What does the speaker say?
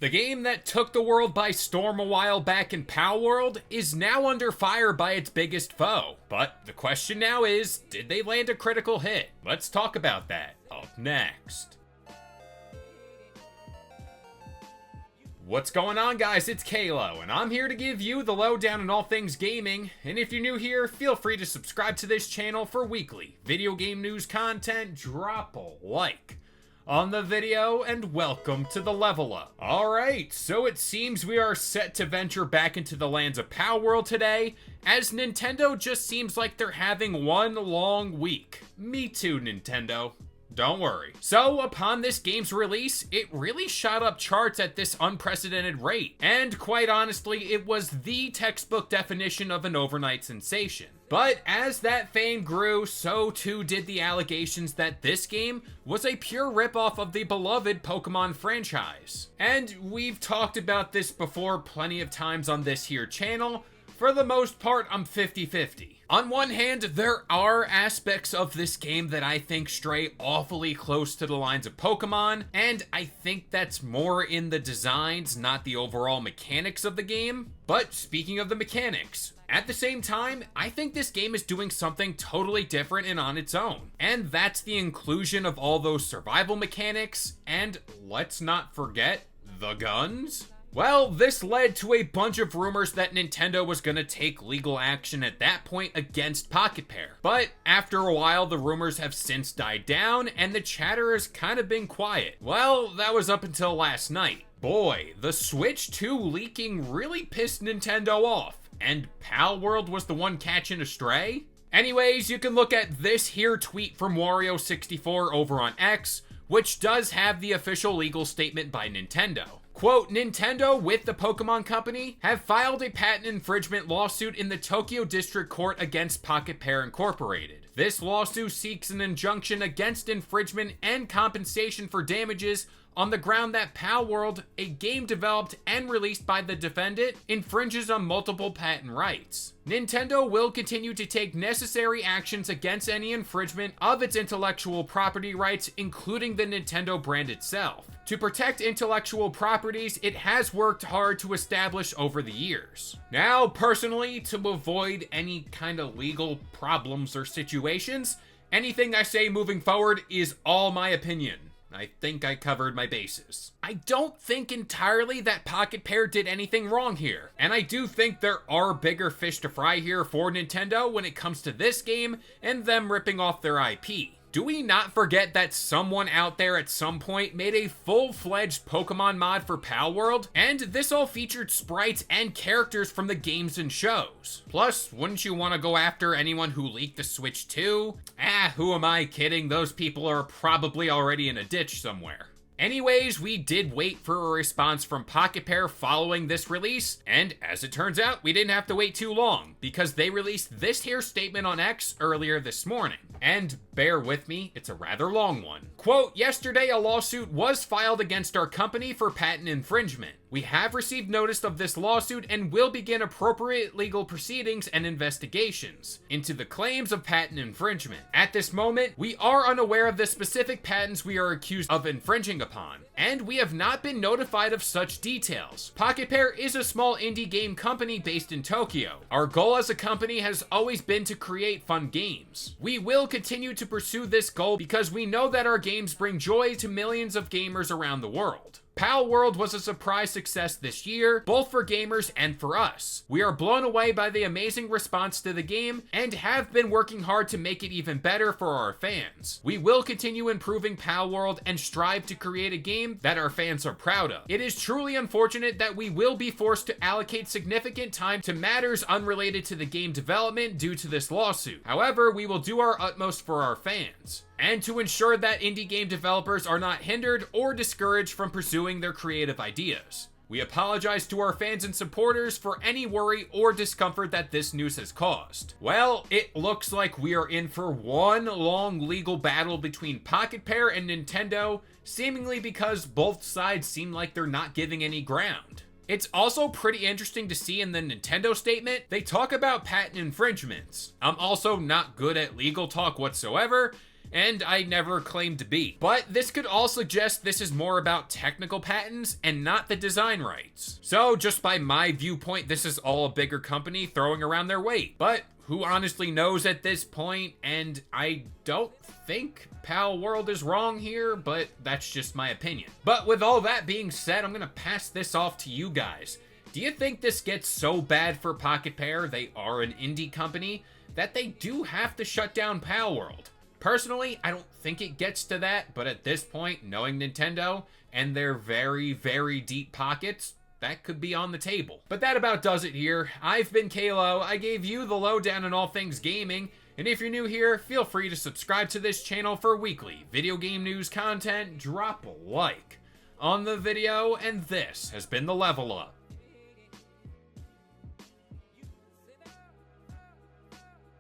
The game that took the world by storm a while back in Palworld is now under fire by its biggest foe. But the question now is, did they land a critical hit? Let's talk about that up next. What's going on, guys? It's Kalo, and I'm here to give you the lowdown on all things gaming. And if you're new here, feel free to subscribe to this channel for weekly video game news content. Drop a like on the video, and welcome to the Level Up. Alright, so it seems we are set to venture back into the lands of Palworld today, as Nintendo just seems like they're having one long week. Me too, Nintendo. Don't worry. So, upon this game's release, it really shot up charts at this unprecedented rate. And quite honestly, it was the textbook definition of an overnight sensation. But as that fame grew, so too did the allegations that this game was a pure ripoff of the beloved Pokemon franchise. And we've talked about this before plenty of times on this here channel. For the most part, I'm 50-50. On one hand, there are aspects of this game that I think stray awfully close to the lines of Pokemon, and I think that's more in the designs, not the overall mechanics of the game. But speaking of the mechanics, at the same time, I think this game is doing something totally different and on its own. And that's the inclusion of all those survival mechanics, and let's not forget, the guns. Well, this led to a bunch of rumors that Nintendo was gonna take legal action at that point against Pocket Pair. But after a while, the rumors have since died down, and the chatter has kind of been quiet. Well, that was up until last night. Boy, the Switch 2 leaking really pissed Nintendo off, and Palworld was the one catching a stray? Anyways, you can look at this here tweet from Wario64 over on X, which does have the official legal statement by Nintendo. Quote, Nintendo with the Pokemon Company have filed a patent infringement lawsuit in the Tokyo District Court against Pocket Pair Incorporated. This lawsuit seeks an injunction against infringement and compensation for damages on the ground that Palworld, a game developed and released by the defendant, infringes on multiple patent rights. Nintendo will continue to take necessary actions against any infringement of its intellectual property rights, including the Nintendo brand itself. To protect intellectual properties, it has worked hard to establish over the years. Now, personally, to avoid any kind of legal problems or situations, anything I say moving forward is all my opinion. I think I covered my bases. I don't think entirely that Pocket Pair did anything wrong here, and I do think there are bigger fish to fry here for Nintendo when it comes to this game and them ripping off their IP. Do we not forget that someone out there at some point made a full-fledged Pokemon mod for Palworld? And this all featured sprites and characters from the games and shows. Plus, wouldn't you want to go after anyone who leaked the Switch 2? Who am I kidding? Those people are probably already in a ditch somewhere. Anyways, we did wait for a response from Pocket Pair following this release, and as it turns out, we didn't have to wait too long, because they released this here statement on X earlier this morning. And bear with me, it's a rather long one. Quote, yesterday a lawsuit was filed against our company for patent infringement. We have received notice of this lawsuit and will begin appropriate legal proceedings and investigations into the claims of patent infringement. At this moment, we are unaware of the specific patents we are accused of infringing upon, and we have not been notified of such details. Pocket Pair is a small indie game company based in Tokyo. Our goal as a company has always been to create fun games. We will continue to pursue this goal because we know that our games bring joy to millions of gamers around the world. Palworld was a surprise success this year, both for gamers and for us. We are blown away by the amazing response to the game and have been working hard to make it even better for our fans. We will continue improving Palworld and strive to create a game that our fans are proud of. It is truly unfortunate that we will be forced to allocate significant time to matters unrelated to the game development due to this lawsuit. However, we will do our utmost for our fans, and to ensure that indie game developers are not hindered or discouraged from pursuing their creative ideas. We apologize to our fans and supporters for any worry or discomfort that this news has caused. Well, it looks like we are in for one long legal battle between Pocket Pair and Nintendo, seemingly because both sides seem like they're not giving any ground. It's also pretty interesting to see in the Nintendo statement, they talk about patent infringements. I'm also not good at legal talk whatsoever, and I never claimed to be. But this could all suggest this is more about technical patents and not the design rights. So just by my viewpoint, this is all a bigger company throwing around their weight. But who honestly knows at this point? And I don't think Palworld is wrong here, but that's just my opinion. But with all that being said, I'm gonna pass this off to you guys. Do you think this gets so bad for Pocket Pair, they are an indie company, that they do have to shut down Palworld? Personally, I don't think it gets to that, but at this point, knowing Nintendo and their very, very deep pockets, that could be on the table. But that about does it here. I've been Kalo. I gave you the lowdown on all things gaming, and if you're new here, feel free to subscribe to this channel for weekly video game news content. Drop a like on the video, and this has been the Level Up.